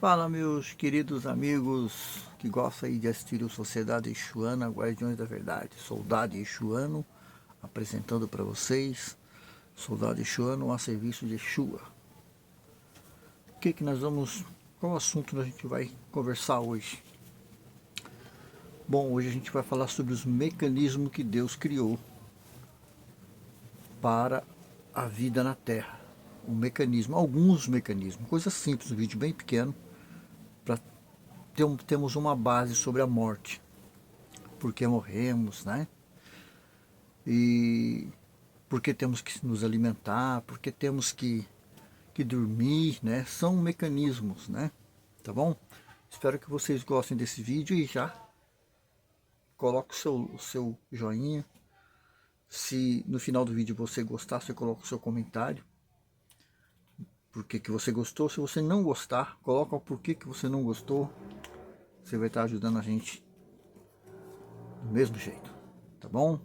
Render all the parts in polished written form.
Fala, meus queridos amigos que gostam aí de assistir o Sociedade Exuana, Guardiões da Verdade. Soldado Exuano apresentando para vocês. Soldado Exuano a serviço de Exua. O que nós vamos... Qual assunto a gente vai conversar hoje? Bom, hoje a gente vai falar sobre os mecanismos que Deus criou para a vida na Terra. Alguns mecanismos, coisa simples, um vídeo bem pequeno, para temos uma base sobre a morte, porque morremos, né? E porque temos que nos alimentar, porque temos que dormir, né? São mecanismos, né? Tá bom? Espero que vocês gostem desse vídeo e já coloque o seu joinha. Se no final do vídeo você gostar, você coloca o seu comentário. Por que você gostou? Se você não gostar, coloca o porquê que você não gostou. Você vai estar ajudando a gente do mesmo jeito, tá bom?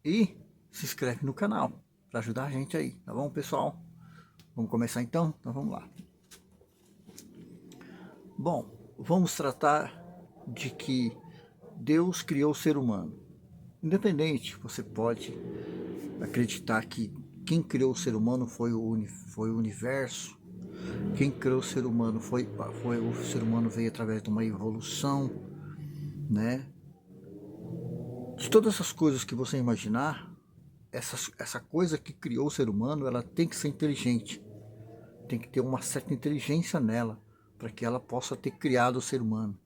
E se inscreve no canal para ajudar a gente aí, tá bom, pessoal? Vamos começar então? Então vamos lá. Bom, vamos tratar de que Deus criou o ser humano. Independente, você pode acreditar que quem criou o ser humano foi o universo. Quem criou o ser humano foi o ser humano veio através de uma evolução, né? De todas essas coisas que você imaginar, essa coisa que criou o ser humano, ela tem que ser inteligente. Tem que ter uma certa inteligência nela, para que ela possa ter criado o ser humano.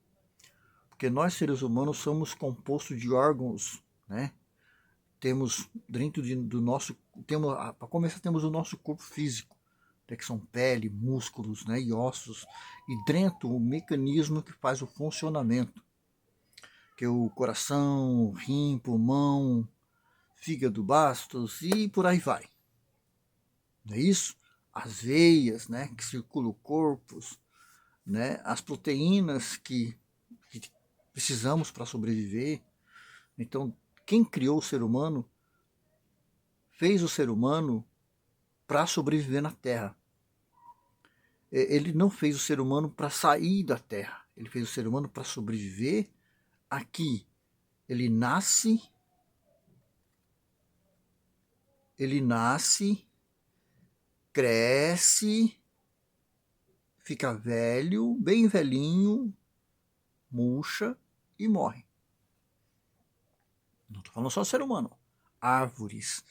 Porque nós, seres humanos, somos compostos de órgãos, né? Temos dentro do nosso... Para começar, temos o nosso corpo físico, né? Que são pele, músculos, né? E ossos. E dentro o mecanismo que faz o funcionamento, que é o coração, rim, pulmão, fígado, bastos e por aí vai. Não é isso? As veias, né, que circulam o corpo, né, as proteínas que precisamos para sobreviver. Então, quem criou o ser humano fez o ser humano para sobreviver na Terra. Ele não fez o ser humano para sair da Terra. Ele fez o ser humano para sobreviver aqui. Ele nasce, cresce, fica velho, bem velhinho, murcha e morre. Não estou falando só ser humano. Árvores,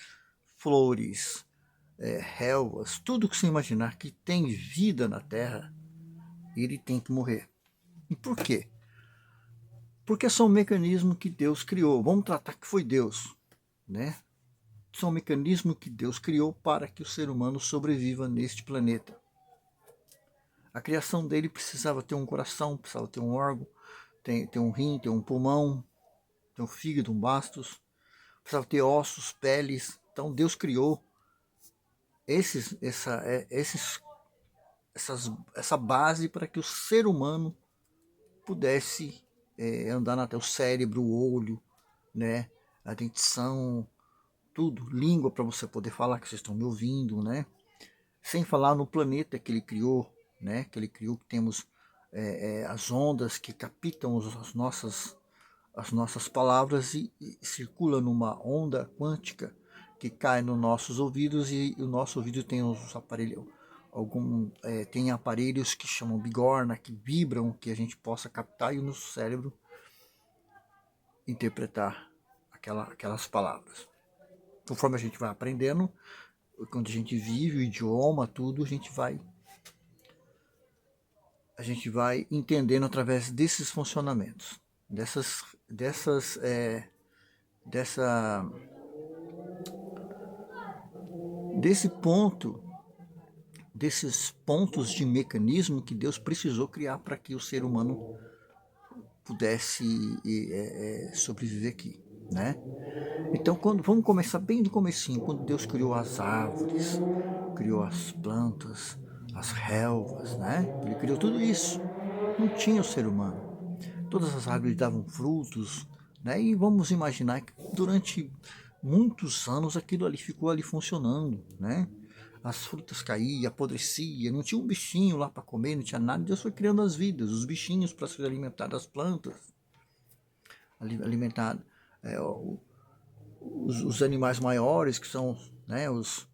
flores, relvas, tudo que você imaginar que tem vida na Terra, ele tem que morrer. E por quê? Porque são mecanismos que Deus criou. Vamos tratar que foi Deus, né? São mecanismos que Deus criou para que o ser humano sobreviva neste planeta. A criação dele precisava ter um coração, precisava ter um órgão, ter um rim, ter um pulmão, ter um fígado, um bastos, precisava ter ossos, peles. Então Deus criou essa base para que o ser humano pudesse andar até o cérebro, o olho, né, a dentição, tudo, língua para você poder falar que vocês estão me ouvindo, né? Sem falar no planeta que ele criou, né? Que ele criou, que temos as ondas que captam as nossas palavras e circula numa onda quântica que cai nos nossos ouvidos, e o nosso ouvido tem os aparelhos, tem aparelhos que chamam bigorna, que vibram, que a gente possa captar e o nosso cérebro interpretar aquelas palavras. Conforme a gente vai aprendendo, quando a gente vive o idioma, tudo, a gente vai entendendo através desses funcionamentos, desse ponto, desses pontos de mecanismo que Deus precisou criar para que o ser humano pudesse sobreviver aqui, né? Então, vamos começar bem do comecinho, quando Deus criou as árvores, criou as plantas, as relvas, né? Ele criou tudo isso. Não tinha o ser humano. Todas as árvores davam frutos, né? E vamos imaginar que durante muitos anos aquilo ali ficou ali funcionando, né? as frutas caíam, apodreciam, não tinha um bichinho lá para comer, não tinha nada. Deus foi criando as vidas, os bichinhos para se alimentar das plantas, alimentar os animais maiores, que são, né, os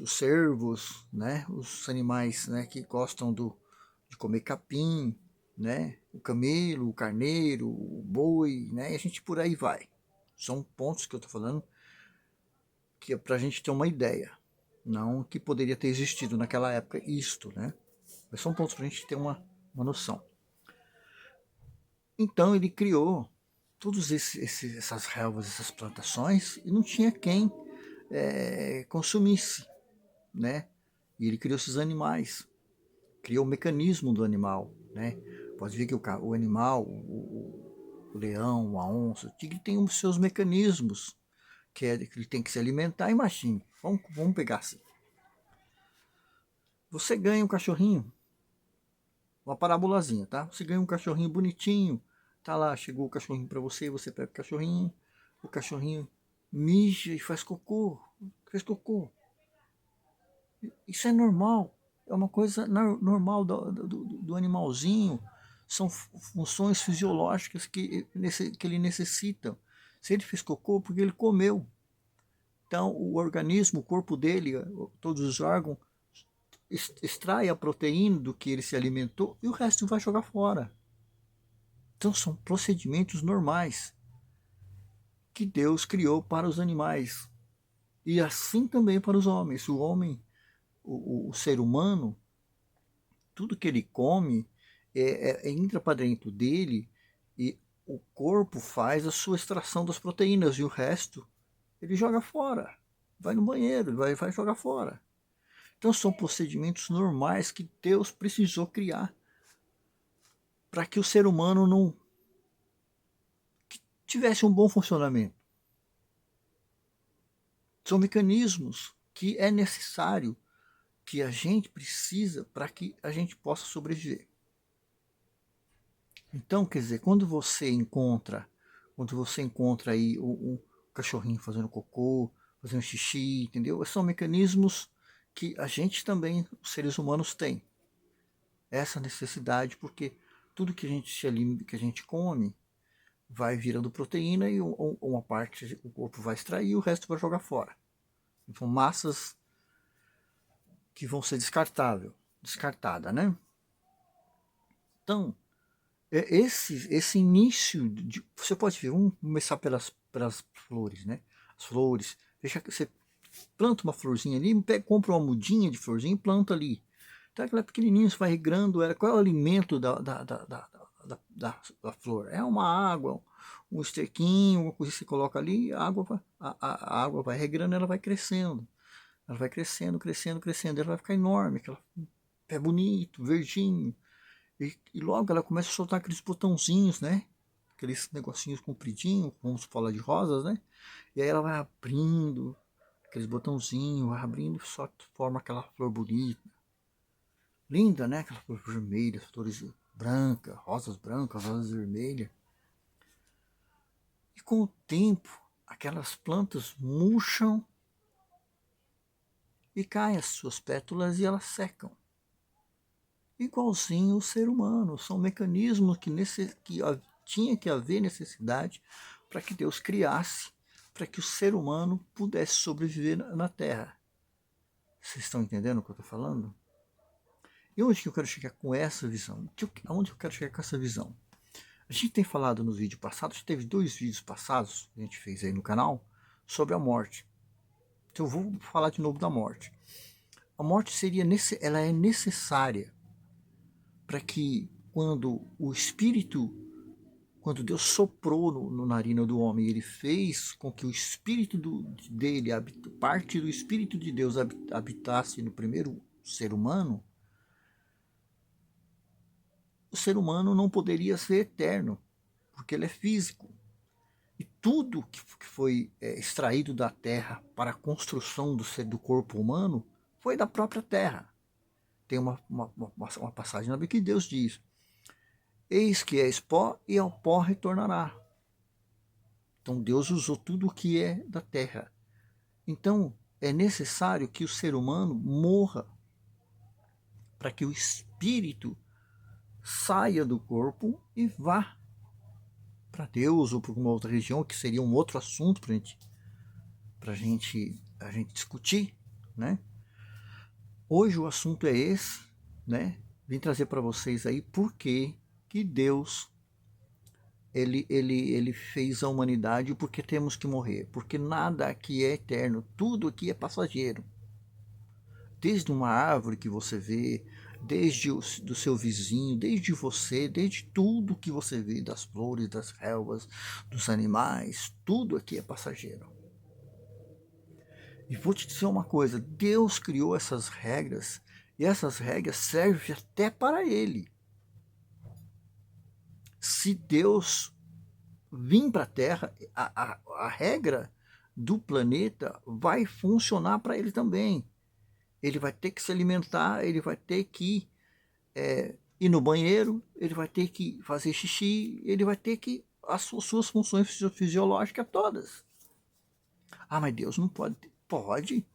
cervos, né, os animais, né, que gostam de comer capim, né, o camelo, o carneiro, o boi, né, e a gente por aí vai. São pontos que eu estou falando que é para a gente ter uma ideia, não que poderia ter existido naquela época isto, né, mas são pontos para a gente ter uma noção. Então ele criou todas essas relvas, essas plantações, e não tinha quem consumisse, né? E ele criou esses animais, criou o mecanismo do animal, né? Pode ver que o animal, o leão, a onça, o tigre tem os seus mecanismos, que ele tem que se alimentar. Imagine, vamos pegar assim. Você ganha um cachorrinho, uma parábolazinha, tá? Você ganha um cachorrinho bonitinho, tá lá, chegou o cachorrinho para você, você pega o cachorrinho mija e faz cocô, faz cocô. Isso é normal, é uma coisa normal do animalzinho, são funções fisiológicas que ele necessita. Se ele fez cocô, porque ele comeu. Então, o organismo, o corpo dele, todos os órgãos, extrai a proteína do que ele se alimentou e o resto vai jogar fora. Então, são procedimentos normais que Deus criou para os animais. E assim também para os homens. O homem, o ser humano, tudo que ele come entra para dentro dele e o corpo faz a sua extração das proteínas e o resto ele joga fora. Vai no banheiro, ele vai jogar fora. Então são procedimentos normais que Deus precisou criar para que o ser humano não tivesse um bom funcionamento. São mecanismos que é necessário, que a gente precisa para que a gente possa sobreviver. Então, quer dizer, quando você encontra aí um cachorrinho fazendo cocô, fazendo xixi, entendeu? São mecanismos que a gente também, os seres humanos, tem essa necessidade, porque tudo que que a gente come vai virando proteína e uma parte o corpo vai extrair e o resto vai jogar fora. Então, massas que vão ser descartada, né? Então, esse início, você pode ver, vamos começar pelas flores, né? As flores, deixa que você planta uma florzinha ali, compra uma mudinha de florzinha e planta ali. Então ela é pequenininha, você vai regando ela. Qual é o alimento da flor? É uma água, um esterquinho, uma coisa que você coloca ali, a água vai regando, ela vai crescendo. Ela vai crescendo, crescendo, crescendo, ela vai ficar enorme, aquela pé bonito, verdinho. E logo ela começa a soltar aqueles botãozinhos, né? Aqueles negocinhos compridinhos, vamos falar de rosas, né? E aí ela vai abrindo, aqueles botãozinhos, vai abrindo, só forma aquela flor bonita. Linda, né? Aquela flor vermelha, flores brancas, rosas vermelhas. E com o tempo, aquelas plantas murcham e caem as suas pétalas e elas secam. Igualzinho o ser humano, são mecanismos que tinha que haver necessidade para que Deus criasse, para que o ser humano pudesse sobreviver na Terra. Vocês estão entendendo o que eu estou falando? E onde que eu quero chegar com essa visão? Aonde eu quero chegar com essa visão? A gente tem falado nos vídeos passados, teve 2 vídeos passados que a gente fez aí no canal, sobre a morte. Então eu vou falar de novo da morte. A morte ela é necessária para que quando Deus soprou no narina do homem, ele fez com que o espírito dele, parte do espírito de Deus habitasse no primeiro ser humano, o ser humano não poderia ser eterno, porque ele é físico. E tudo que foi extraído da terra para a construção do corpo humano foi da própria terra. Tem uma passagem na Bíblia que Deus diz: eis que és pó e ao pó retornará. Então Deus usou tudo o que é da terra. Então é necessário que o ser humano morra para que o espírito saia do corpo e vá para Deus ou para uma outra religião, que seria um outro assunto para a gente discutir, né? Hoje o assunto é esse, né? Vim trazer para vocês aí por que Deus ele fez a humanidade, porque temos que morrer, porque nada aqui é eterno, tudo aqui é passageiro. Desde uma árvore que você vê, desde do seu vizinho, desde você, desde tudo que você vê, das flores, das relvas, dos animais, tudo aqui é passageiro. E vou te dizer uma coisa, Deus criou essas regras, e essas regras servem até para ele. Se Deus vir para a Terra, a regra do planeta vai funcionar para ele também. Ele vai ter que se alimentar, ele vai ter que ir no banheiro, ele vai ter que fazer xixi, ele vai ter que as suas funções fisiológicas todas. Ah, mas Deus não pode. Pode.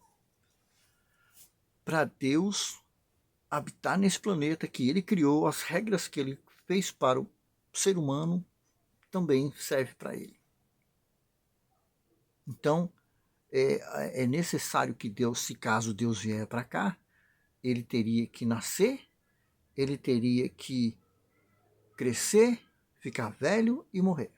Para Deus habitar nesse planeta que ele criou, as regras que ele fez para o ser humano também serve para ele. Então, é necessário que Deus, se caso Deus vier para cá, ele teria que nascer, ele teria que crescer, ficar velho e morrer.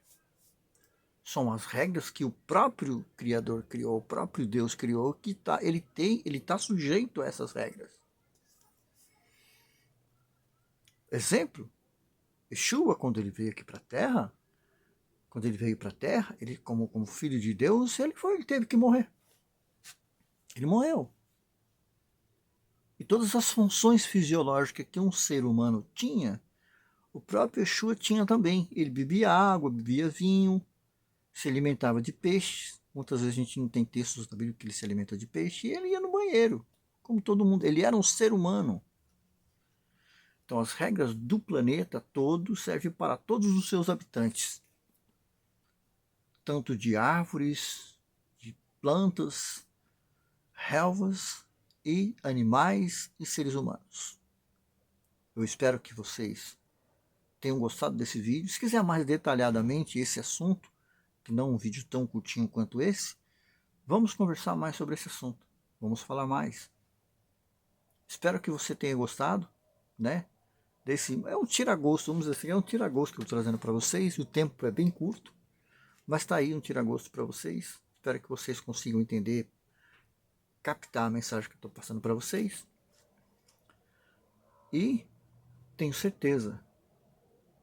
São as regras que o próprio Criador criou, o próprio Deus criou, que ele tá sujeito a essas regras. Exemplo, Yeshua, quando ele veio aqui para a Terra, ele como filho de Deus, ele teve que morrer. Ele morreu. E todas as funções fisiológicas que um ser humano tinha, o próprio Yeshua tinha também. Ele bebia água, bebia vinho, se alimentava de peixes. Muitas vezes a gente não tem textos na Bíblia que ele se alimenta de peixe. E ele ia no banheiro, como todo mundo. Ele era um ser humano. Então as regras do planeta todo servem para todos os seus habitantes. Tanto de árvores, de plantas, relvas e animais e seres humanos. Eu espero que vocês tenham gostado desse vídeo. Se quiser mais detalhadamente esse assunto, que não um vídeo tão curtinho quanto esse, vamos conversar mais sobre esse assunto. Vamos falar mais. Espero que você tenha gostado, né? É um tira-gosto, vamos dizer assim, é um tira-gosto que eu estou trazendo para vocês. O tempo é bem curto, mas está aí um tira-gosto para vocês. Espero que vocês consigam entender, captar a mensagem que eu estou passando para vocês. E tenho certeza